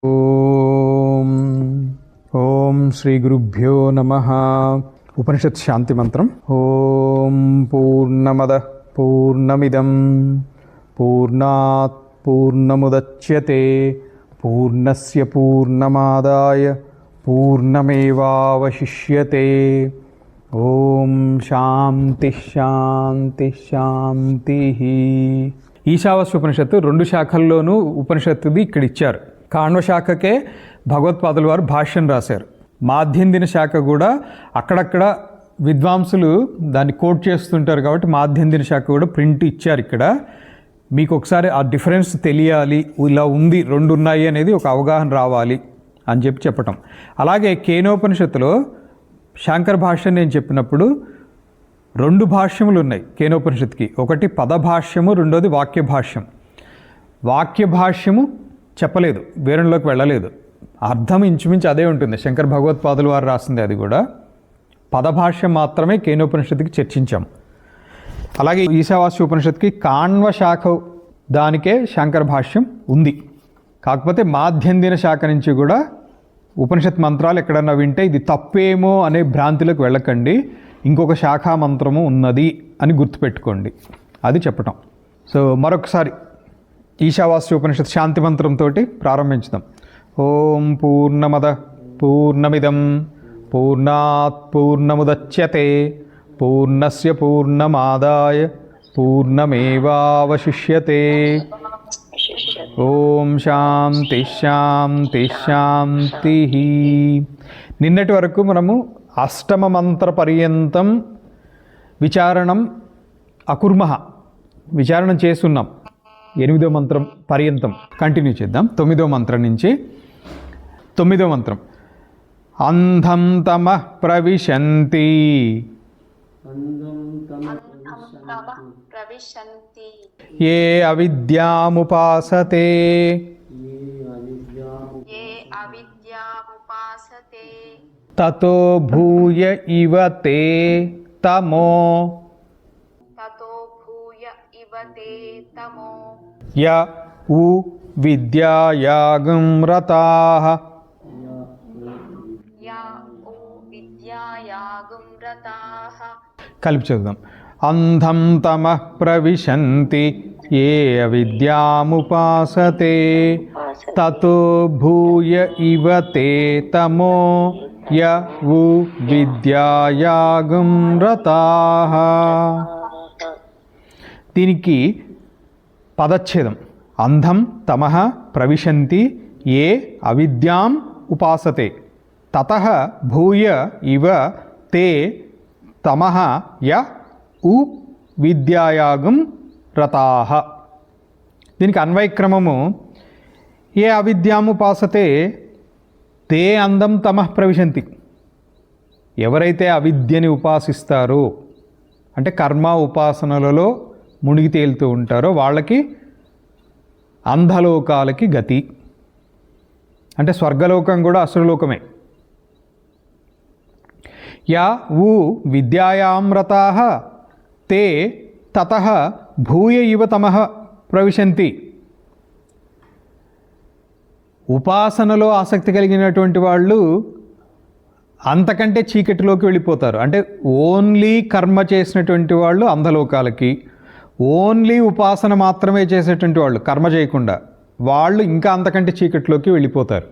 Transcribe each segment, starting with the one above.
ఓం ఓం శ్రీ గురుభ్యో నమః. ఉపనిషత్ శాంతి మంత్రం. ఓం పూర్ణమద పూర్ణమిదం పూర్ణాత్ పూర్ణముదచ్యతే పూర్ణస్య పూర్ణమాదాయ పూర్ణమేవావశిష్యతే. ఓం శాంతి శాంతి శాంతి. ఈశావాస్య ఉపనిషత్తు 2 శాఖల్లోనూ ఉపనిషత్తుది ఇక్కడ ఇచ్చారు. కాణ్వ శాఖకే భగవత్పాదుల వారు భాష్యం రాశారు. మాధ్యందిన శాఖ కూడా అక్కడక్కడ విద్వాంసులు దాన్ని కోట్ చేస్తుంటారు కాబట్టి మాధ్యందిన శాఖ కూడా ప్రింట్ ఇచ్చారు. ఇక్కడ మీకు ఒకసారి ఆ డిఫరెన్స్ తెలియాలి, ఇలా ఉంది 2 ఉన్నాయి అనేది ఒక అవగాహన రావాలి అని చెప్పటం. అలాగే కేనోపనిషత్తులో శాంకర భాష్యం నేను చెప్పినప్పుడు 2 భాష్యములు ఉన్నాయి కేనోపనిషత్తుకి. ఒకటి పదభాష్యము, రెండోది వాక్య భాష్యం. వాక్య భాష్యము చెప్పలేదు, వివరణలోకి వెళ్ళలేదు. అర్థం ఇంచుమించు అదే ఉంటుంది. శంకర భగవత్పాదుల వారు రాసింది అది కూడా. పదభాష్యం మాత్రమే కేనోపనిషత్తుకి చర్చించాం. అలాగే ఈశావాస్య ఉపనిషత్తుకి కాణ్వ శాఖ దానికే శంకర భాష్యం ఉంది. కాకపోతే మాధ్యందిన శాఖ నుంచి కూడా ఉపనిషత్ మంత్రాలు ఎక్కడన్నా వింటే ఇది తప్పేమో అనే భ్రాంతిలోకి వెళ్ళకండి. ఇంకొక శాఖా మంత్రము ఉన్నది అని గుర్తుపెట్టుకోండి, అది చెప్పటం. సో మరొకసారి ఈశావాస్య ఉపనిషత్ శాంతి మంత్రంతో ప్రారంభించుదాం. ఓం పూర్ణమద పూర్ణమిదం పూర్ణాత్ పూర్ణముదచ్యతే పూర్ణస్య పూర్ణమాదాయ పూర్ణమేవావశిష్యతే. ఓం శాంతి శాంతి శాంతి. నిన్నటి వరకు మనము అష్టమ మంత్ర పర్యంతం విచారణం అకుర్మః, విచారణం చేస్తున్నాం. 8వ మంత్రం పర్యంతం కంటిన్యూ చేద్దాం. 9వ మంత్రం నుంచి 9వ మంత్రం. అంధం తమః ప్రవిశంతి ఏ అవిద్యాముపాసతే తతో భూయ ఇవ తే తమో య ఉ విద్యాయాగం రతాః. కలిపి చదువుదాం. అంధం తమః ప్రవిశంతి ఏ అవిద్యాముపాసతే తతో భూయ ఇవ తే తమో య ఉ విద్యాయాగం రతాః. దీనికి పదచ్ఛేదం. అంధం తమః ప్రవిశంతి ఏ అవిద్యాం ఉపాసతే తతః భూయ ఇవ తే తమః య ఉ విద్యాయాగం రతాః. దీనికి అన్వయక్రమము ఏ అవిద్యాముపాసతే తే అందం తమః ప్రవిశంతి. ఎవరైతే అవిద్యని ఉపాసిస్తారో అంటే కర్మ ఉపాసనలలో మునిగి తేలుతూ ఉంటారో వాళ్ళకి అంధలోకాలకి గతి. అంటే స్వర్గలోకం కూడా అసురలోకమే. యా ఊ విద్యాయాం రతాః తే తతః భూయ ఇవ తమః ప్రవిశంతి. ఉపాసనలో ఆసక్తి కలిగినటువంటి వాళ్ళు అంతకంటే చీకటిలోకి వెళ్ళిపోతారు. అంటే ఓన్లీ కర్మ చేసినటువంటి వాళ్ళు అంధలోకాలకి, ఓన్లీ ఉపాసన మాత్రమే చేసేటువంటి వాళ్ళు కర్మ చేయకుండా వాళ్ళు ఇంకా అంతకంటే చీకటిలోకి వెళ్ళిపోతారు,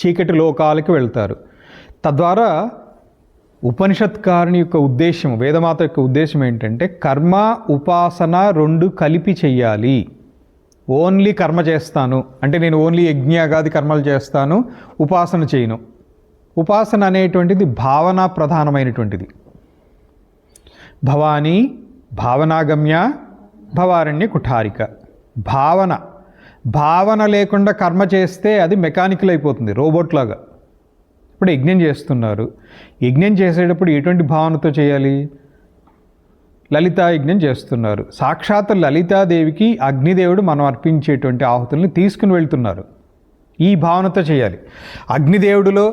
చీకటి లోకాలకి వెళ్తారు. తద్వారా ఉపనిషత్కారుని యొక్క ఉద్దేశం, వేదమాత యొక్క ఉద్దేశం ఏంటంటే కర్మ ఉపాసన 2 కలిపి చెయ్యాలి. ఓన్లీ కర్మ చేస్తాను అంటే నేను ఓన్లీ యజ్ఞాగాది కర్మలు చేస్తాను, ఉపాసన చేయను. ఉపాసన అనేటువంటిది భావన ప్రధానమైనటువంటిది. భవానీ భావనాగమ్య భవారణ్య కుఠారిక. భావన లేకుండా కర్మ చేస్తే అది మెకానికల్ అయిపోతుంది, రోబోట్ లాగా. ఇప్పుడు యజ్ఞం చేస్తున్నారు, యజ్ఞం చేసేటప్పుడు ఎటువంటి భావనతో చేయాలి? లలితా యజ్ఞం చేస్తున్నారు. సాక్షాత్ లలితాదేవికి అగ్నిదేవుడు మనం అర్పించేటువంటి ఆహుతుల్ని తీసుకుని వెళ్తున్నారు. ఈ భావనతో చేయాలి. అగ్నిదేవుడిలో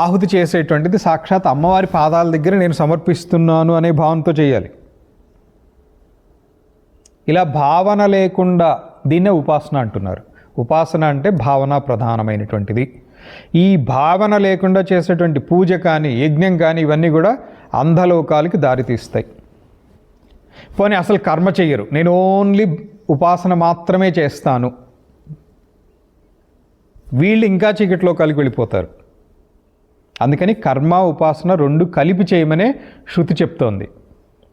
ఆహుతి చేసేటువంటిది సాక్షాత్ అమ్మవారి పాదాల దగ్గర నేను సమర్పిస్తున్నాను అనే భావనతో చేయాలి. ఇలా భావన లేకుండా దీన్నే ఉపాసన అంటున్నారు. ఉపాసన అంటే భావన ప్రధానమైనటువంటిది. ఈ భావన లేకుండా చేసేటువంటి పూజ కానీ యజ్ఞం కానీ ఇవన్నీ కూడా అంధలోకాలకి దారితీస్తాయి. పోనీ అసలు కర్మ చెయ్యరు, నేను ఓన్లీ ఉపాసన మాత్రమే చేస్తాను, వీళ్ళు ఇంకా చీకటిలోకాలకి వెళ్ళిపోతారు. అందుకని కర్మ ఉపాసన రెండు కలిపి చేయమనే శృతి చెప్తోంది.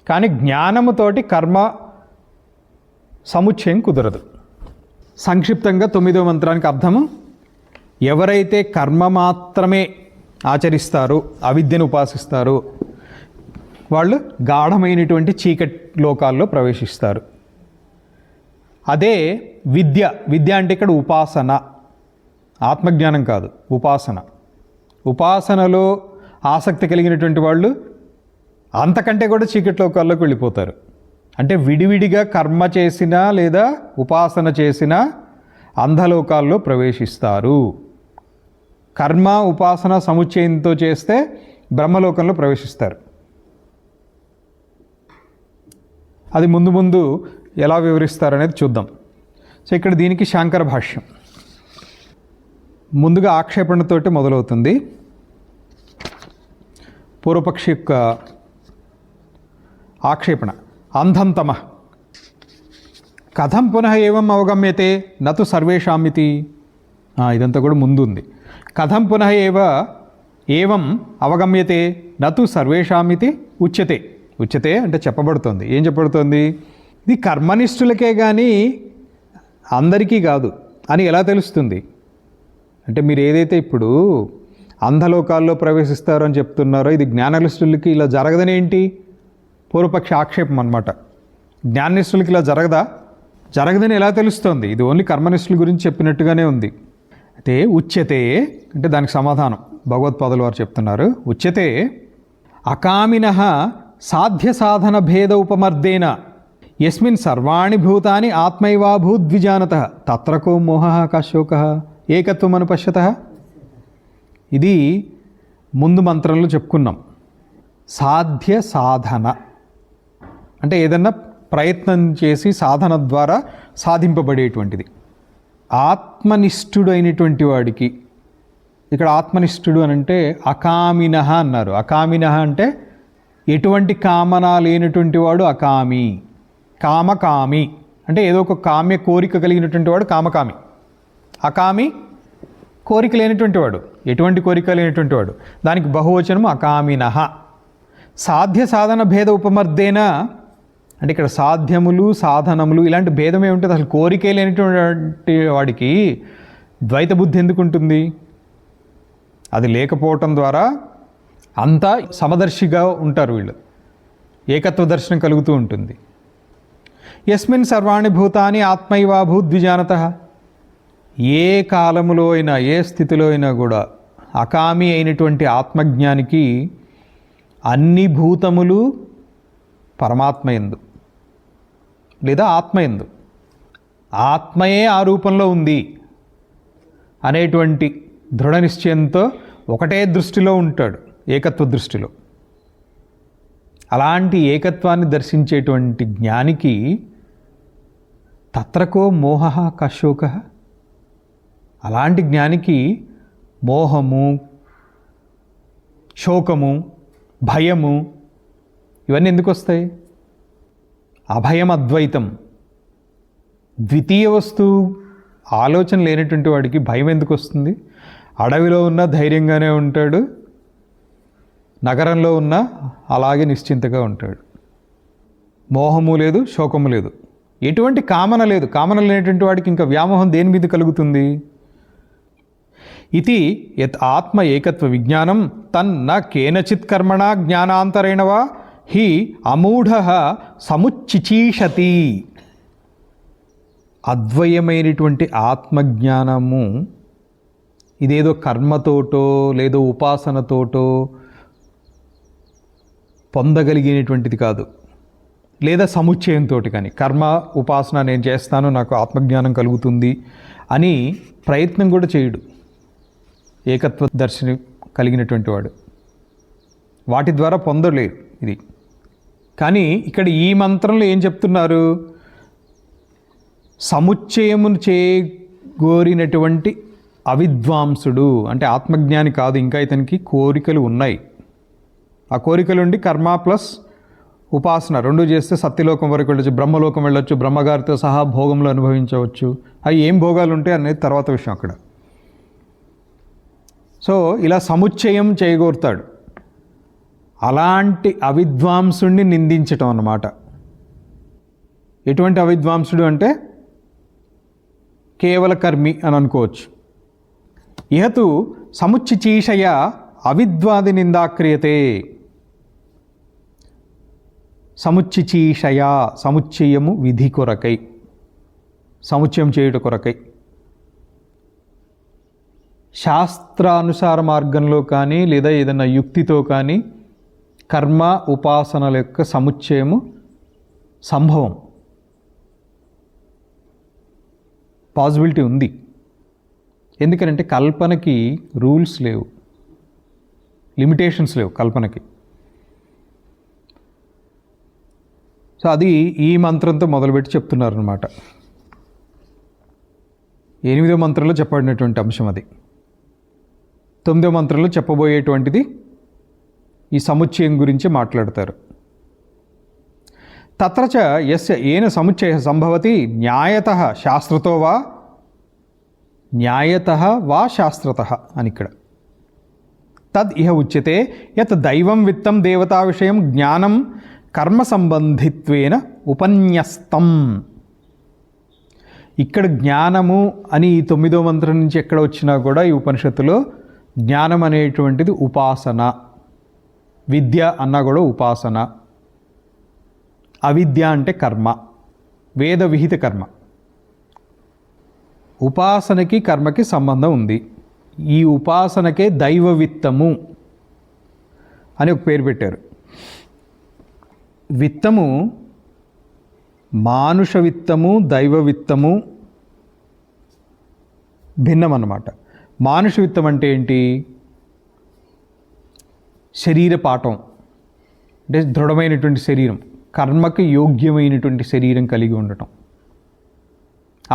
కానీ జ్ఞానముతోటి కర్మ సముచ్చయం కుదరదు. సంక్షిప్తంగా 9వ మంత్రానికి అర్థము, ఎవరైతే కర్మ మాత్రమే ఆచరిస్తారో, అవిద్యను ఉపాసిస్తారో వాళ్ళు గాఢమైనటువంటి చీకటి లోకాల్లో ప్రవేశిస్తారు. అదే విద్య, విద్య అంటే ఇక్కడ ఉపాసన, ఆత్మజ్ఞానం కాదు, ఉపాసన. ఉపాసనలో ఆసక్తి కలిగినటువంటి వాళ్ళు అంతకంటే కూడా చీకటి లోకాల్లోకి వెళ్ళిపోతారు. అంటే విడివిడిగా కర్మ చేసినా లేదా ఉపాసన చేసినా అంధలోకాల్లో ప్రవేశిస్తారు. కర్మ ఉపాసన సముచ్చయంతో చేస్తే బ్రహ్మలోకంలో ప్రవేశిస్తారు. అది ముందు ముందు ఎలా వివరిస్తారనేది చూద్దాం. సో ఇక్కడ దీనికి శాంకర భాష్యం. ముందుగా ఆక్షేపణతోటి మొదలవుతుంది. పూర్వపక్షి యొక్క ఆక్షేపణ, అంధంతమ కథం పునః ఏవం అవగమ్యతే నతు సర్వేషామితి. ఇదంతా కూడా ముందుంది. కథం పునః ఏవం అవగమ్యతే నతు సర్వేషామితి ఉచ్యతే. ఉచ్యతే అంటే చెప్పబడుతోంది. ఏం చెప్పబడుతోంది? ఇది కర్మనిష్ఠులకే కానీ అందరికీ కాదు అని ఎలా తెలుస్తుంది అంటే, మీరు ఏదైతే ఇప్పుడు అంధలోకాల్లో ప్రవేశిస్తారో అని చెప్తున్నారో ఇది జ్ఞాననిష్ఠులకి ఇలా జరగదని ఏంటి? పూర్వపక్ష ఆక్షేపం అన్నమాట. జ్ఞాననిష్ఠులకి ఇలా జరగదని ఎలా తెలుస్తోంది? ఇది ఓన్లీ కర్మనిష్ఠుల గురించి చెప్పినట్టుగానే ఉంది. అయితే ఉచ్యతే అంటే దానికి సమాధానం భగవత్పాదుల వారు చెప్తున్నారు. ఉచ్యతే అకామినః సాధ్య సాధన భేద ఉపమర్దేన యస్మిన్ సర్వాణి భూతాని ఆత్మైవాభూద్విజానతః తత్రకో మోహః కశోకః ఏకత్వం అనుపశ్యతః. ఇది ముందు మంత్రంలో చెప్పుకున్నాం. సాధ్య సాధన అంటే ఏదన్నా ప్రయత్నం చేసి సాధన ద్వారా సాధింపబడేటువంటిది. ఆత్మనిష్ఠుడు అయినటువంటి వాడికి, ఇక్కడ ఆత్మనిష్ఠుడు అని అంటే అకామినః అన్నారు. అకామినః అంటే ఎటువంటి కామన లేనటువంటి వాడు అకామి. కామకామి అంటే ఏదో ఒక కామ్య కోరిక కలిగినటువంటి వాడు కామకామి. అకామి కోరిక లేనటువంటి వాడు, ఎటువంటి కోరిక లేనటువంటి వాడు, దానికి బహువచనము అకామినః. సాధ్య సాధన భేద ఉపమర్దేన అంటే ఇక్కడ సాధ్యములు సాధనములు ఇలాంటి భేదం ఏముంటుంది? అసలు కోరికే లేనటువంటి వాడికి ద్వైత బుద్ధి ఎందుకు ఉంటుంది? అది లేకపోవటం ద్వారా అంతా సమదర్శిగా ఉంటారు వీళ్ళు, ఏకత్వ దర్శనం కలుగుతూ ఉంటుంది. యస్మిన్ సర్వాణి భూతాని ఆత్మైవాభూద్విజానతః. ఏ కాలములో అయినా ఏ స్థితిలో అయినా కూడా అకామి అయినటువంటి ఆత్మజ్ఞానికి అన్ని భూతములు పరమాత్మయందు లేదా ఆత్మయందు, ఆత్మయే ఆ రూపంలో ఉంది అనేటువంటి దృఢ నిశ్చయంతో ఒకటే దృష్టిలో ఉంటాడు, ఏకత్వ దృష్టిలో. అలాంటి ఏకత్వాన్ని దర్శించేటువంటి జ్ఞానికి తత్రకో మోహః కశోకః. అలాంటి జ్ఞానికి మోహము, శోకము, భయము ఇవన్నీ ఎందుకు వస్తాయి? అభయం అద్వైతం. ద్వితీయ వస్తువు ఆలోచన లేనటువంటి వాడికి భయం ఎందుకు వస్తుంది? అడవిలో ఉన్న ధైర్యంగానే ఉంటాడు, నగరంలో ఉన్న అలాగే నిశ్చింతగా ఉంటాడు. మోహము లేదు, శోకము లేదు, ఎటువంటి కామన లేదు. కామన లేనటువంటి వాడికి ఇంకా వ్యామోహం దేని మీద కలుగుతుంది? ఇది యత్ ఆత్మ ఏకత్వ విజ్ఞానం తన్న కేనచిత్ కర్మణా జ్ఞానాంతరేణ వా హి అమూఢః సముచ్చిచీషతి. అద్వయమైనటువంటి ఆత్మజ్ఞానము ఇదేదో కర్మతోటో లేదో ఉపాసనతోటో పొందగలిగినటువంటిది కాదు, లేదా సముచ్చయంతో కానీ. కర్మ ఉపాసన నేను చేస్తాను, నాకు ఆత్మజ్ఞానం కలుగుతుంది అని ప్రయత్నం కూడా చేయడు ఏకత్వ దర్శనం కలిగినటువంటి వాడు. వాటి ద్వారా పొందలేరు ఇది. కానీ ఇక్కడ ఈ మంత్రంలో ఏం చెప్తున్నారు? సముచ్చయమును కోరినటువంటి అవిద్వాంసుడు అంటే ఆత్మజ్ఞాని కాదు, ఇంకా ఇతనికి కోరికలు ఉన్నాయి. ఆ కోరికలు ఉండి కర్మ ప్లస్ ఉపాసన రెండు చేస్తే సత్యలోకం వరకు వెళ్ళొచ్చు, బ్రహ్మలోకం వెళ్ళొచ్చు, బ్రహ్మగారితో సహా భోగంలో అనుభవించవచ్చు. అవి ఏం భోగాలు ఉంటాయి అనేది తర్వాత విషయం అక్కడ. సో ఇలా సముచ్చయం చేయగోరుతాడు. అలాంటి అవిద్వాంసుడిని నిందించటం అన్నమాట. ఎటువంటి అవిద్వాంసుడు అంటే కేవల కర్మి అని అనుకోవచ్చు. ఇహతు సముచ్చిచీషయ అవిద్వాది నిందాక్రియతే. సముచ్చిచీషయ, సముచ్చయము విధి కొరకై, సముచ్చయం చేయుట కొరకై. శాస్త్రానుసార మార్గంలో కానీ లేదా ఏదైనా యుక్తితో కానీ కర్మ ఉపాసనల యొక్క సముచ్చయము సంభవం, పాసిబిలిటీ ఉంది. ఎందుకంటే కల్పనకి రూల్స్ లేవు, లిమిటేషన్స్ లేవు కల్పనకి. సో అది ఈ మంత్రంతో మొదలుపెట్టి చెప్తున్నారనమాట. 8వ మంత్రంలో చెప్పబడినటువంటి అంశం అది. 9వ మంత్రంలో చెప్పబోయేటువంటిది ఈ సముచ్చయం గురించి మాట్లాడతారు. తత్రచ యస్య ఏన సముచ్చయ సంభవతి న్యాయతః శాస్త్రతో వా, న్యాయతః వా శాస్త్రతః అని ఇక్కడ. తద్ ఇహ ఉచ్యతే యత్ దైవం విత్తం దేవతా విషయం జ్ఞానం కర్మ సంబంధిత్వేన ఉపన్యస్తం. ఇక్కడ జ్ఞానము అని ఈ 9వ మంత్రం నుంచి ఎక్కడ వచ్చినా కూడా ఈ ఉపనిషత్తులో జ్ఞానం అనేటువంటిది ఉపాసన, విద్య అన్నా కూడా ఉపాసన. అవిద్య అంటే కర్మ, వేద విహిత కర్మ. ఉపాసనకి కర్మకి సంబంధం ఉంది. ఈ ఉపాసనకే దైవవిత్తము అని ఒక పేరు పెట్టారు. విత్తము మానుష విత్తము, దైవ విత్తము భిన్నం అన్నమాట. మానుష విత్తం అంటే ఏంటి? శరీర పాఠం అంటే దృఢమైనటువంటి శరీరం, కర్మకు యోగ్యమైనటువంటి శరీరం కలిగి ఉండటం,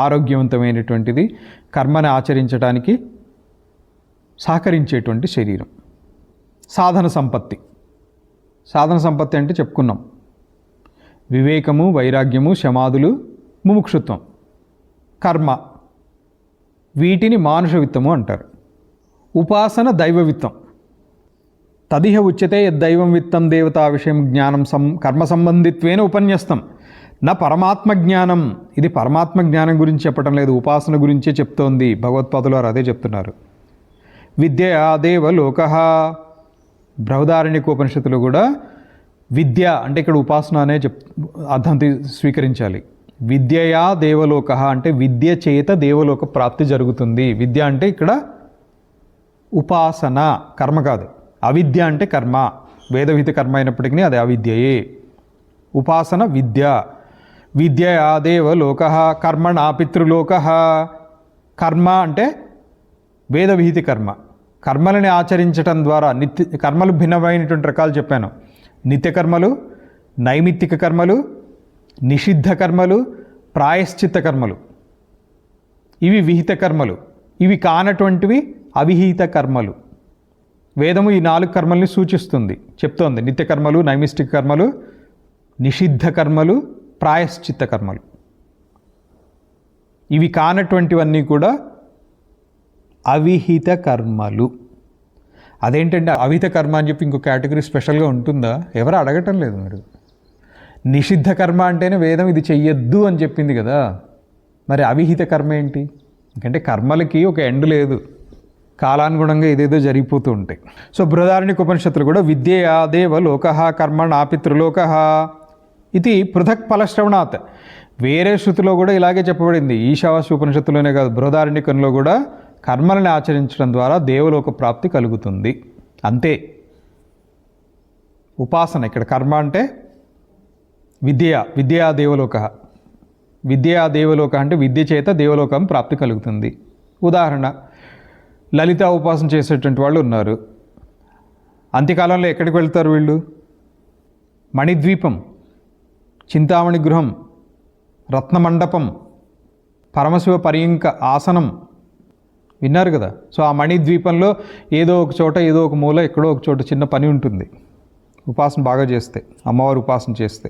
ఆరోగ్యవంతమైనటువంటిది, కర్మని ఆచరించడానికి సహకరించేటువంటి శరీరం. సాధన సంపత్తి, సాధన సంపత్తి అంటే చెప్పుకున్నాం, వివేకము, వైరాగ్యము, శమాదులు, ముముక్షుత్వం, కర్మ, వీటిని మానుష విత్తము అంటారు. ఉపాసన దైవ విత్తం. తదిహ ఉచ్యతే యద్దైవం విత్తం దేవతా విషయం జ్ఞానం కర్మ సంబంధిత్వేన ఉపన్యస్తం నా పరమాత్మ జ్ఞానం. ఇది పరమాత్మ జ్ఞానం గురించి చెప్పడం లేదు, ఉపాసన గురించే చెప్తోంది. భగవత్పాదులు వారు అదే చెప్తున్నారు. విద్యయా దేవలోక, బృహదారణ్యకోపనిషత్తులో కూడా విద్య అంటే ఇక్కడ ఉపాసన అనే అర్థం స్వీకరించాలి. విద్యయా దేవలోక అంటే విద్య చేత దేవలోక ప్రాప్తి జరుగుతుంది. విద్య అంటే ఇక్కడ ఉపాసన, కర్మ కాదు. అవిద్య అంటే కర్మ, వేదవిహిత కర్మ అయినప్పటికీ అది అవిద్యయే. ఉపాసన విద్య. విద్యయా దేవలోక కర్మణా పితృలోక. కర్మ అంటే వేదవిహిత కర్మ, కర్మలని ఆచరించటం ద్వారా కర్మలు భిన్నమైనటువంటి రకాలు చెప్పాను. నిత్యకర్మలు, నైమిత్తిక కర్మలు, నిషిద్ధ కర్మలు, ప్రాయశ్చిత్త కర్మలు. ఇవి విహిత కర్మలు. ఇవి కానటువంటివి అవిహిత కర్మలు. వేదము ఈ 4 కర్మల్ని సూచిస్తుంది, చెప్తోంది. నిత్యకర్మలు, నైమిష్టిక కర్మలు, నిషిద్ధ కర్మలు, ప్రాయశ్చిత్త కర్మలు. ఇవి కానటువంటివన్నీ కూడా అవిహిత కర్మలు. అదేంటంటే అవిహిత కర్మ అని చెప్పి ఇంకో కేటగిరీ స్పెషల్గా ఉంటుందా? ఎవరు అడగటం లేదు మీరు. నిషిద్ధ కర్మ అంటేనే వేదం ఇది చెయ్యొద్దు అని చెప్పింది కదా, మరి అవిహిత కర్మ ఏంటి? ఎందుకంటే కర్మలకి ఒక ఎండ్ లేదు, కాలానుగుణంగా ఏదేదో జరిగిపోతూ ఉంటాయి. సో బృహదారణ్యక ఉపనిషత్తులు కూడా విద్యయా దేవలోక కర్మణా పితృలోక ఇది పృథక్ ఫలశ్రవణాత్. వేరే శృతిలో కూడా ఇలాగే చెప్పబడింది. ఈశావాస్య ఉపనిషత్తులోనే కాదు, బృహదారణ్యకంలో కూడా కర్మలను ఆచరించడం ద్వారా దేవలోక ప్రాప్తి కలుగుతుంది. అంతే. ఉపాసన ఇక్కడ కర్మ అంటే విద్యయా దేవలోక. విద్యయా దేవలోక అంటే విద్య చేత దేవలోకం ప్రాప్తి కలుగుతుంది. ఉదాహరణ, లలిత ఉపాసన చేసేటువంటి వాళ్ళు ఉన్నారు. అంత్యకాలంలో ఎక్కడికి వెళ్తారు వీళ్ళు? మణిద్వీపం, చింతామణి గృహం, రత్నమండపం, పరమశివ పర్యంక ఆసనం విన్నారు కదా. సో ఆ మణిద్వీపంలో ఏదో ఒక చోట ఏదో ఒక మూల ఎక్కడో ఒక చోట చిన్న పని ఉంటుంది. ఉపాసన బాగా చేస్తే, అమ్మవారు ఉపాసన చేస్తే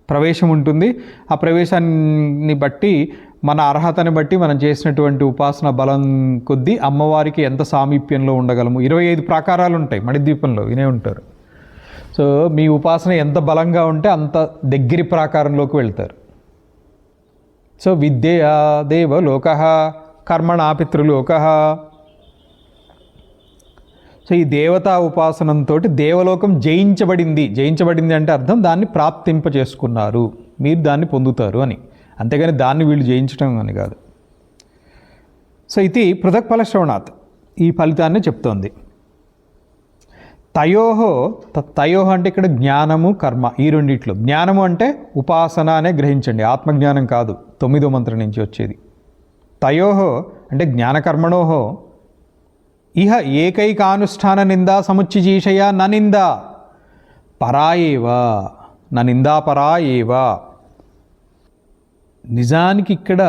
ప్రవేశం ఉంటుంది. ఆ ప్రవేశాన్ని బట్టి మన అర్హతని బట్టి మనం చేసినటువంటి ఉపాసన బలం కొద్దీ అమ్మవారికి ఎంత సామీప్యంలో ఉండగలము. 25 ప్రాకారాలు ఉంటాయి మణిద్వీపంలో, వినే ఉంటారు. సో మీ ఉపాసన ఎంత బలంగా ఉంటే అంత దగ్గరి ప్రాకారంలోకి వెళ్తారు. సో విద్యయా దేవలోక కర్మణా పితృలోక. సో ఈ దేవతా ఉపాసనంతో దేవలోకం జయించబడింది అంటే అర్థం దాన్ని ప్రాప్తింప చేసుకున్నారు, మీరు దాన్ని పొందుతారు అని. అంతేగాని దాన్ని వీళ్ళు జయించడం అని కాదు. సో ఇది పృథక్ ఫలశ్రవణాత్ ఈ ఫలితాన్ని చెప్తోంది. తయోహో అంటే ఇక్కడ జ్ఞానము కర్మ ఈ రెండిట్లో. జ్ఞానము అంటే ఉపాసన అనే గ్రహించండి, ఆత్మజ్ఞానం కాదు, 9వ మంత్రం నుంచి వచ్చేది. తయోహో అంటే జ్ఞానకర్మణోహో ఇహ ఏకైకానుష్ఠాన నిందా సముచ్చిజీషయ ననిందా పరాయేవ ననిందా పరాయేవ. నిజానికి ఇక్కడ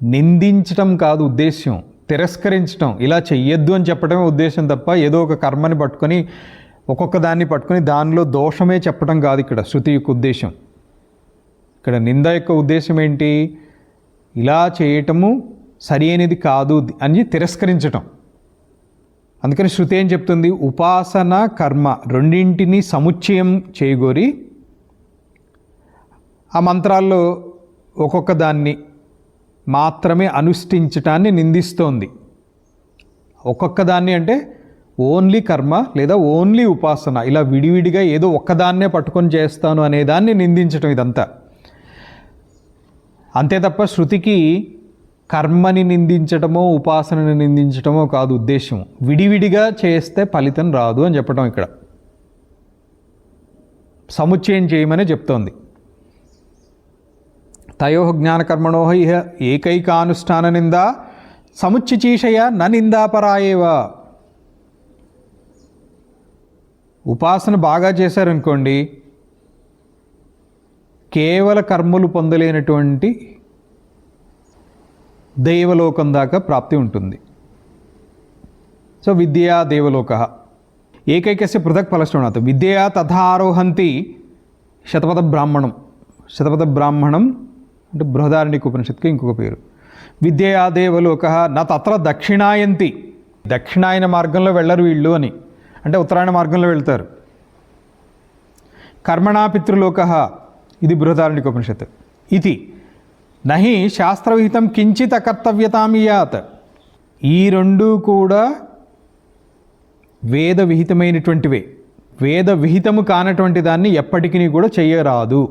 నిందించటం కాదు ఉద్దేశ్యం, తిరస్కరించటం, ఇలా చెయ్యొద్దు అని చెప్పడమే ఉద్దేశం తప్ప ఏదో ఒక కర్మని పట్టుకొని ఒక్కొక్క దాన్ని పట్టుకొని దానిలో దోషమే చెప్పడం కాదు ఇక్కడ శృతి యొక్క ఉద్దేశం. ఇక్కడ నింద యొక్క ఉద్దేశం ఏంటి? ఇలా చేయటము సరి అయినది కాదు అని తిరస్కరించటం. అందుకని శృతి ఏం చెప్తుంది? ఉపాసన కర్మ రెండింటినీ సముచ్చయం చేయగోరి ఆ మంత్రాల్లో ఒక్కొక్క దాన్ని మాత్రమే అనుష్ఠించటాన్ని నిందిస్తోంది. ఒక్కొక్క దాన్ని అంటే ఓన్లీ కర్మ లేదా ఓన్లీ ఉపాసన, ఇలా విడివిడిగా ఏదో ఒక్కదాన్నే పట్టుకొని చేస్తాను అనేదాన్ని నిందించటం ఇదంతా. అంతే తప్ప శృతికి కర్మని నిందించటమో ఉపాసనని నిందించటమో కాదు ఉద్దేశం. విడివిడిగా చేస్తే ఫలితం రాదు అని చెప్పటం ఇక్కడ సముచ్చయం చేయమని చెప్తోంది. తయో జ్ఞానకర్మణో ఇహ ఏకైకానుష్ఠాన నిందా సముచ్చిచీషయ న నిందాపరాయేవ. ఉపాసన బాగా చేశారనుకోండి, కేవల కర్మలు పొందలేనటువంటి దైవలోకం దాకా ప్రాప్తి ఉంటుంది. సో విద్యా దేవలోక ఏకైకస్య పృథక్ ఫలశ్రవణాత్ విద్యయా తథా ఆరోహంతి శతపథ బ్రాహ్మణం. శతపథ బ్రాహ్మణం అంటే బృహదారణ్యక ఉపనిషత్తుకి ఇంకొక పేరు. విద్యయా దేవలోక నా తత్ర దక్షిణాయంతి. దక్షిణాయన మార్గంలో వెళ్ళరు వీళ్ళు అని, అంటే ఉత్తరాయణ మార్గంలో వెళ్తారు. కర్మణా పితృలోక ఇది బృహదారణ్యక ఉపనిషత్తు. ఇది నహి శాస్త్రవిహితం కించిత్ అకర్తవ్యతామియాత్. ఈ రెండు కూడా వేద విహితమైనటువంటివే. వేద విహితము కానటువంటి దాన్ని ఎప్పటికీ కూడా చెయ్యరాదు.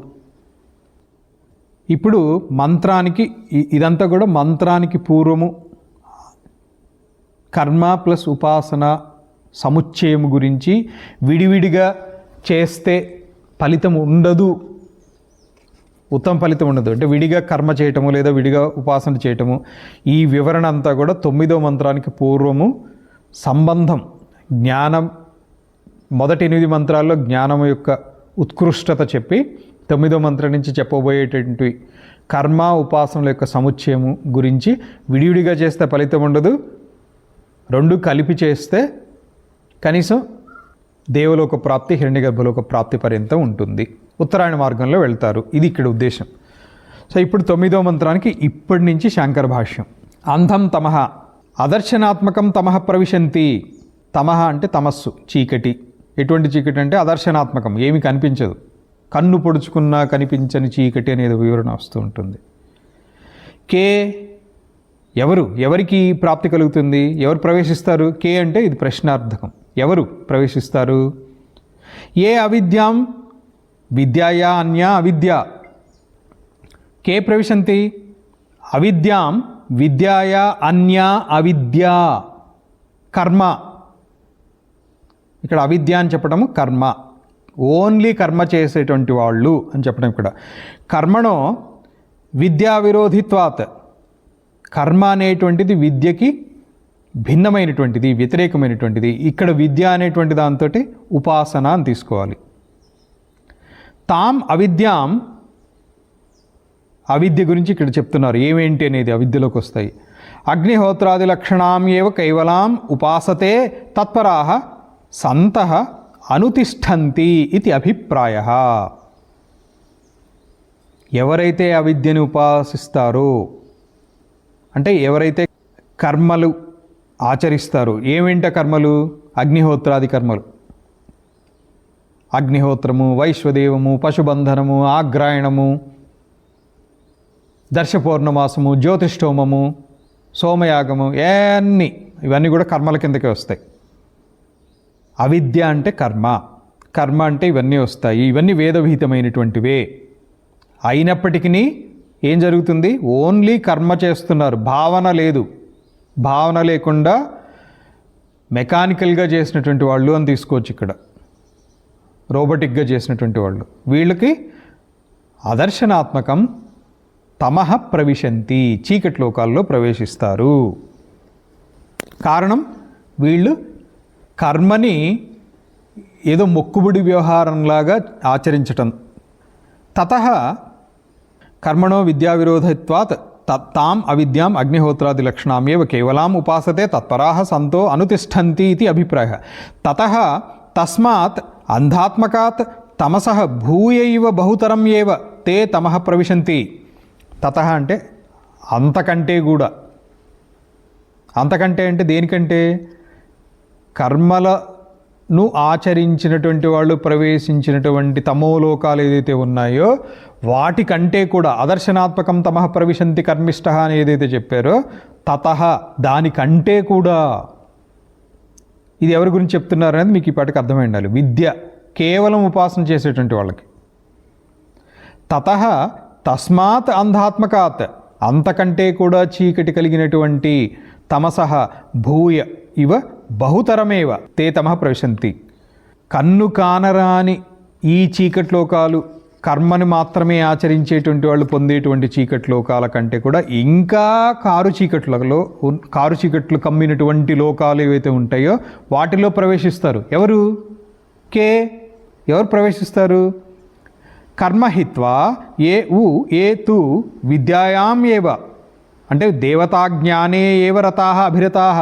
ఇప్పుడు మంత్రానికి ఇదంతా కూడా మంత్రానికి పూర్వము కర్మ ప్లస్ ఉపాసన సముచ్చయము గురించి విడివిడిగా చేస్తే ఫలితం ఉండదు, ఉత్తమ ఫలితం ఉండదు. అంటే విడిగా కర్మ చేయటము లేదా విడిగా ఉపాసన చేయటము, ఈ వివరణ అంతా కూడా 9వ మంత్రానికి పూర్వము సంబంధం. జ్ఞానం మొదటి 8 మంత్రాల్లో జ్ఞానం యొక్క ఉత్కృష్టత చెప్పి 9వ మంత్రం నుంచి చెప్పబోయేటువంటి కర్మ ఉపాసనల యొక్క సముచ్చయము గురించి విడివిడిగా చేస్తే ఫలితం ఉండదు, రెండు కలిపి చేస్తే కనీసం దేవలోక ప్రాప్తి హిరణ్యగర్భలోక ప్రాప్తి పర్యంతం ఉంటుంది, ఉత్తరాయణ మార్గంలో వెళ్తారు. ఇది ఇక్కడ ఉద్దేశం. సో ఇప్పుడు 9వ మంత్రానికి ఇప్పటి నుంచి శాంకర భాష్యం. అంధం తమః అదర్శనాత్మకం తమః ప్రవిశంతి. తమః అంటే తమస్సు, చీకటి. ఎటువంటి చీకటి అంటే అదర్శనాత్మకం, ఏమి కనిపించదు, కన్ను పొడుచుకున్నా కనిపించని చీకటి అనేది వివరణ వస్తూ ఉంటుంది. కే ఎవరికి ప్రాప్తి కలుగుతుంది, ఎవరు ప్రవేశిస్తారు? కే అంటే ఇది ప్రశ్నార్థకం. ఎవరు ప్రవేశిస్తారు? ఏ అవిద్యాం విద్యాయా అన్యా అవిద్య. కే ప్రవిశంతి అవిద్యాం విద్యాయా అన్యా అవిద్య. కర్మ, ఇక్కడ అవిద్య అని చెప్పడము కర్మ, ఓన్లీ కర్మ చేసేటువంటి వాళ్ళు అని చెప్పడం. ఇక్కడ కర్మణో విద్యా విరోధిత్వాత్. కర్మ అనేటువంటిది విద్యకి భిన్నమైనటువంటిది, వ్యతిరేకమైనటువంటిది. ఇక్కడ విద్య అనేటువంటి దాంతో ఉపాసన అని తీసుకోవాలి. తాం అవిద్యాం అవిద్య గురించి ఇక్కడ చెప్తున్నారు. ఏమేంటి అనేది అవిద్యలోకి వస్తాయి. అగ్నిహోత్రాది లక్షణాం ఏవ కైవలాం ఉపాసతే తత్పరాః సంతః అనుతిష్ఠంతి ఇది అభిప్రాయః. ఎవరైతే అవిద్యని ఉపాసిస్తారో, అంటే ఎవరైతే కర్మలు ఆచరిస్తారో, ఏమేంట కర్మలు? అగ్నిహోత్రాది కర్మలు. అగ్నిహోత్రము, వైశ్వదేవము, పశుబంధనము, ఆగ్రాయణము, దర్శపౌర్ణమాసము, జ్యోతిష్ఠోమము, సోమయాగము, ఇవన్నీ కూడా కర్మల కిందకే వస్తాయి. అవిద్య అంటే కర్మ, కర్మ అంటే ఇవన్నీ వస్తాయి. ఇవన్నీ వేదవిహితమైనటువంటివే. అయినప్పటికీ ఏం జరుగుతుంది? ఓన్లీ కర్మ చేస్తున్నారు, భావన లేదు. భావన లేకుండా మెకానికల్గా చేసినటువంటి వాళ్ళు అని తీసుకోవచ్చు ఇక్కడ, రోబోటిక్గా చేసినటువంటి వాళ్ళు. వీళ్ళకి అదర్శనాత్మకం తమః ప్రవిశంతి, చీకటి లోకాల్లో ప్రవేశిస్తారు. కారణం వీళ్ళు కర్మని ఏదో మొక్కుబడి వ్యవహారంలాగా ఆచరించటం. తతః కర్మణో విద్యా విరోధత్వాత్ తాం అవిద్యాం అగ్నిహోత్రాది లక్షణామేవ కేవలాం ఉపాసతే తత్పరాః సంతో అనుతిష్ఠంతి ఇది అభిప్రాయః. తతః తస్మాత్ అంధాత్మకాత్ తమసః భూయైవ బహుతరం ఏవ తే తమః ప్రవిశంతి. తతః అంటే అంతకంటే కూడా. అంతకంటే అంటే దేనికంటే? కర్మలను ఆచరించినటువంటి వాళ్ళు ప్రవేశించినటువంటి తమోలోకాలు ఏదైతే ఉన్నాయో వాటికంటే కూడా, అదర్శనాత్మకం తమః ప్రవిశంతి కర్మిష్ట అని ఏదైతే చెప్పారో తతః దానికంటే కూడా. ఇది ఎవరి గురించి చెప్తున్నారు అనేది మీకు ఇప్పటికి అర్థమై ఉండాలి. విద్య కేవలం ఉపాసన చేసేటువంటి వాళ్ళకి. తతః తస్మాత్ అంధాత్మకాత్, అంతకంటే కూడా చీకటి కలిగినటువంటి తమసః భూయ ఇవ బహుతరమేవ తే తమః ప్రవిశంతి. కన్ను కానరాని ఈ చీకటి లోకాలు, కర్మని మాత్రమే ఆచరించేటువంటి వాళ్ళు పొందేటువంటి చీకటి లోకాల కంటే కూడా ఇంకా కారు చీకట్లు కమ్మినటువంటి లోకాలు ఏవైతే ఉంటాయో వాటిలో ప్రవేశిస్తారు. ఎవరు ప్రవేశిస్తారు? కర్మహిత్వా ఏ తు విద్యాయాం ఏవ, అంటే దేవతాజ్ఞానే ఏవ రతాః అభిరతాః.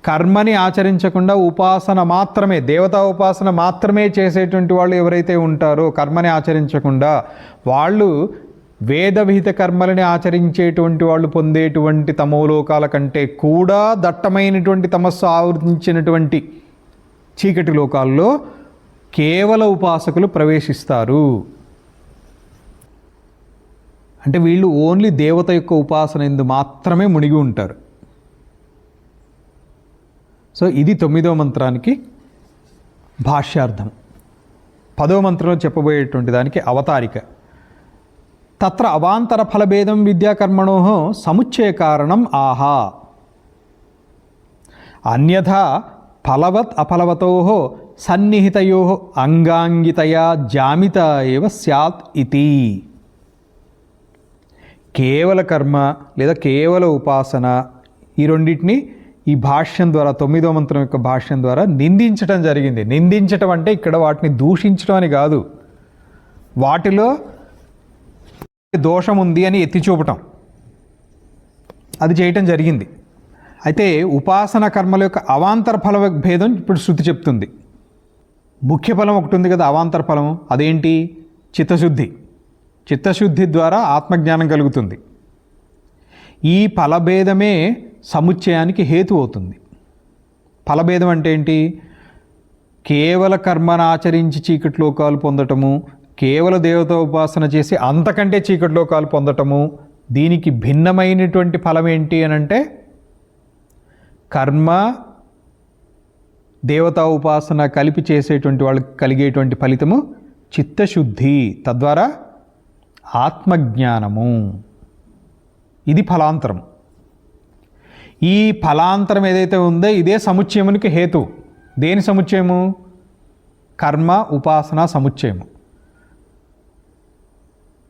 కర్మని ఆచరించకుండా ఉపాసన మాత్రమే, దేవతా ఉపాసన మాత్రమే చేసేటువంటి వాళ్ళు ఎవరైతే ఉంటారో, కర్మని ఆచరించకుండా, వాళ్ళు వేదవిహిత కర్మలని ఆచరించేటువంటి వాళ్ళు పొందేటువంటి తమోలోకాల కంటే కూడా దట్టమైనటువంటి తమస్సు ఆవరించినటువంటి చీకటి లోకాల్లో కేవల ఉపాసకులు ప్రవేశిస్తారు. అంటే వీళ్ళు ఓన్లీ దేవత యొక్క ఉపాసన ఎందు మాత్రమే మునిగి ఉంటారు. సో ఇది 9వ మంత్రానికి భాష్యార్థం. 10వ మంత్రంలో చెప్పబోయేటువంటి దానికి అవతారిక. తత్ర అవాంతర ఫలభేదం విద్యాకర్మణో సముచ్చయ కారణం ఆహా. అన్యథా ఫలవత్ అఫలవతో సన్నిహితయో అంగాంగితయా జామిత ఏవ స్యాత్ ఇతి. కేవల కర్మ లేదా కేవల ఉపాసన, ఈ రెండింటిని ఈ భాష్యం ద్వారా, 9వ మంత్రం యొక్క భాష్యం ద్వారా నిందించటం జరిగింది. నిందించటం అంటే ఇక్కడ వాటిని దూషించడం అని కాదు, వాటిలో దోషం ఉంది అని ఎత్తి చూపటం, అది చేయటం జరిగింది. అయితే ఉపాసన కర్మల యొక్క అవాంతర ఫల భేదం ఇప్పుడు శృతి చెప్తుంది. ముఖ్య ఫలం ఒకటి ఉంది కదా, అవాంతర ఫలం. అదేంటి? చిత్తశుద్ధి. చిత్తశుద్ధి ద్వారా ఆత్మజ్ఞానం కలుగుతుంది. ఈ ఫలభేదమే సముచ్చయానికి హేతు అవుతుంది. ఫలభేదం అంటే ఏంటి? కేవల కర్మను ఆచరించి చీకటి లోకాలు పొందటము, కేవల దేవతా ఉపాసన చేసి అంతకంటే చీకటి లోకాలు పొందటము. దీనికి భిన్నమైనటువంటి ఫలం ఏంటి అని అంటే, కర్మ దేవతా ఉపాసన కలిపి చేసేటువంటి వాళ్ళకి కలిగేటువంటి ఫలితము చిత్తశుద్ధి, తద్వారా ఆత్మజ్ఞానము. ఇది ఫలాంతరం. ఈ ఫలాంతరం ఏదైతే ఉందో ఇదే సముచ్చయమునికి హేతు. దేని సముచ్చయము? కర్మ ఉపాసన సముచ్చయము.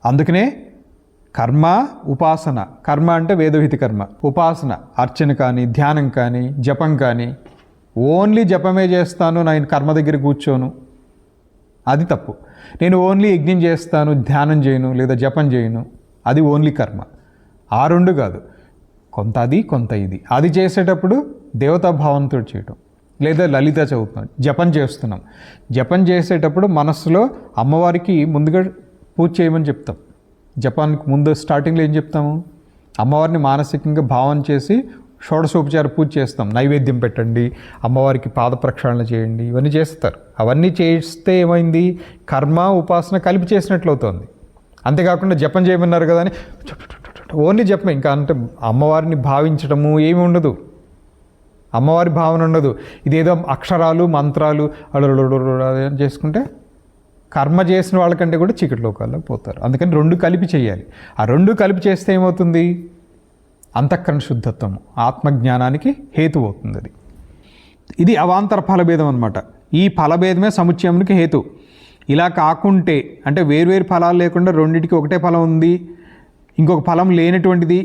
అందుకనే కర్మ ఉపాసన, కర్మ అంటే వేదవిహిత కర్మ, ఉపాసన అర్చన కానీ ధ్యానం కానీ జపం కానీ. ఓన్లీ జపమే చేస్తాను, నేను కర్మ దగ్గర కూర్చోను, అది తప్పు. నేను ఓన్లీ యజ్ఞం చేస్తాను, ధ్యానం చేయను లేదా జపం చేయను, అది ఓన్లీ కర్మ. ఆ రెండు కాదు, కొంత అది కొంత ఇది. అది చేసేటప్పుడు దేవతా భావంతో చేయటం, లేదా లలిత చదువుతున్నాం, జపం చేస్తున్నాం. జపం చేసేటప్పుడు మనస్సులో అమ్మవారికి ముందుగా పూజ చేయమని చెప్తాం. జపానికి ముందు స్టార్టింగ్లో ఏం చెప్తాము? అమ్మవారిని మానసికంగా భావన చేసి షోడశోపచార పూజ చేస్తాం. నైవేద్యం పెట్టండి, అమ్మవారికి పాద ప్రక్షాళన చేయండి, ఇవన్నీ చేస్తారు. అవన్నీ చేస్తే ఏమైంది? కర్మ ఉపాసన కలిపి చేసినట్లు అవుతుంది. అంతేకాకుండా జపం చేయమన్నారు కదా అని ఓన్లీ జపం, ఇంకా అంటే అమ్మవారిని భావించడము ఏమి ఉండదు, అమ్మవారి భావన ఉండదు. ఇదేదో అక్షరాలు మంత్రాలు చేసుకుంటే కర్మ చేసిన వాళ్ళకంటే కూడా చీకటి లోకాల్లో పోతారు. అందుకని రెండు కలిపి చేయాలి. ఆ రెండు కలిపి చేస్తే ఏమవుతుంది? అంతఃకరణ శుద్ధత్వము, ఆత్మజ్ఞానానికి హేతు అవుతుంది. అది ఇది అవాంతర ఫలభేదం అనమాట. ఈ ఫలభేదమే సముచ్చయానికి హేతు. ఇలా కాకుంటే అంటే వేరువేరు ఫలాలు లేకుండా రెండింటికి ఒకటే ఫలం ఉంది, ఇంకొక ఫలం లేనటువంటిది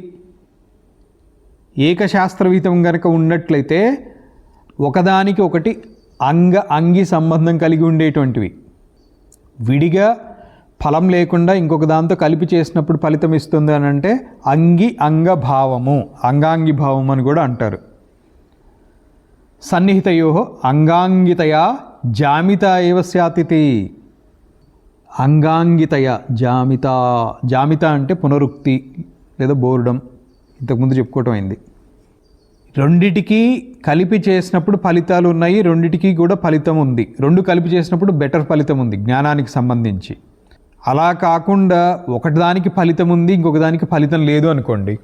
ఏకశాస్త్రవీతం కనుక ఉన్నట్లయితే ఒకదానికి ఒకటి అంగి సంబంధం కలిగి ఉండేటువంటివి. విడిగా ఫలం లేకుండా ఇంకొక దాంతో కలిపి చేసినప్పుడు ఫలితం ఇస్తుంది అని అంటే అంగభావము, అంగాంగి భావం అని కూడా అంటారు. సన్నిహితయో అంగాంగితయా జామిత ఏవ స్యాతిథి. అంగాంగితయ జామిత అంటే పునరుక్తి లేదా బోర్డం, ఇంతకుముందు చెప్పుకోవటం అయింది. రెండిటికి కలిపి చేసినప్పుడు ఫలితాలు ఉన్నాయి, రెండిటికి కూడా ఫలితం ఉంది. రెండు కలిపి చేసినప్పుడు బెటర్ ఫలితం ఉంది జ్ఞానానికి సంబంధించి. అలా కాకుండా ఒకటిదానికి ఫలితం ఉంది, ఇంకొక దానికి ఫలితం లేదు అనుకోండి.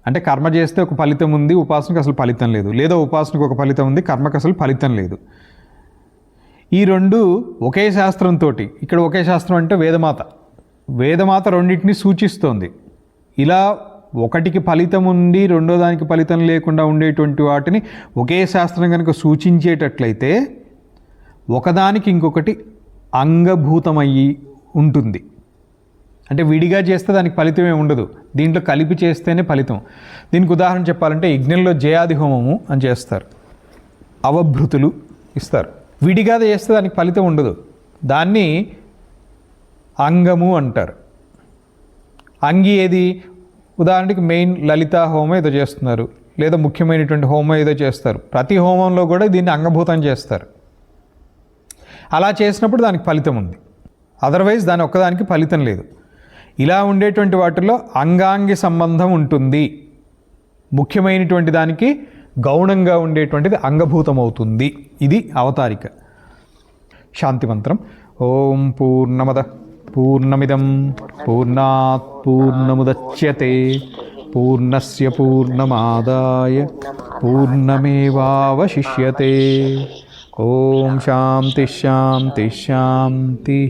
అంటే కర్మ చేస్తే ఒక ఫలితం ఉంది, ఉపాసనకు అసలు ఫలితం లేదు, లేదా ఉపాసనకు ఒక ఫలితం ఉంది, కర్మకు అసలు ఫలితం లేదు. ఈ రెండు ఒకే శాస్త్రంతో, ఇక్కడ ఒకే శాస్త్రం అంటే వేదమాత రెండింటిని సూచిస్తోంది. ఇలా ఒకటికి ఫలితం ఉండి రెండో దానికి ఫలితం లేకుండా ఉండేటువంటి వాటిని ఒకే శాస్త్రం కనుక సూచించేటట్లయితే ఒకదానికి ఇంకొకటి అంగభూతమయ్యి ఉంటుంది. అంటే విడిగా చేస్తే దానికి ఫలితమే ఉండదు, దీంట్లో కలిపి చేస్తేనే ఫలితం. దీనికి ఉదాహరణ చెప్పాలంటే యజ్ఞంలో జయాది హోమము అని చేస్తారు, అవభృతులు ఇస్తారు. విడిగా చేస్తే దానికి ఫలితం ఉండదు, దాన్ని అంగము అంటారు. అంగి ఏది? ఉదాహరణకి మెయిన్ లలితా హోమం ఏదో చేస్తున్నారు, లేదా ముఖ్యమైనటువంటి హోమం ఏదో చేస్తారు. ప్రతి హోమంలో కూడా దీన్ని అంగభూతం చేస్తారు. అలా చేసినప్పుడు దానికి ఫలితం ఉంది, అదర్వైజ్ దాని ఒక్కదానికి ఫలితం లేదు. ఇలా ఉండేటువంటి వాటిల్లో అంగాంగి సంబంధం ఉంటుంది. ముఖ్యమైనటువంటి దానికి గౌణంగా ఉండేటువంటిది అంగభూతం అవుతుంది. ఇది అవతారిక. శాంతి మంత్రం. ఓం పూర్ణమద పూర్ణమిదం పూర్ణాత్ పూర్ణముదచ్యతే పూర్ణస్య పూర్ణమాదాయ పూర్ణమేవావశిష్యతే. ఓం శాంతి శాంతి శాంతి.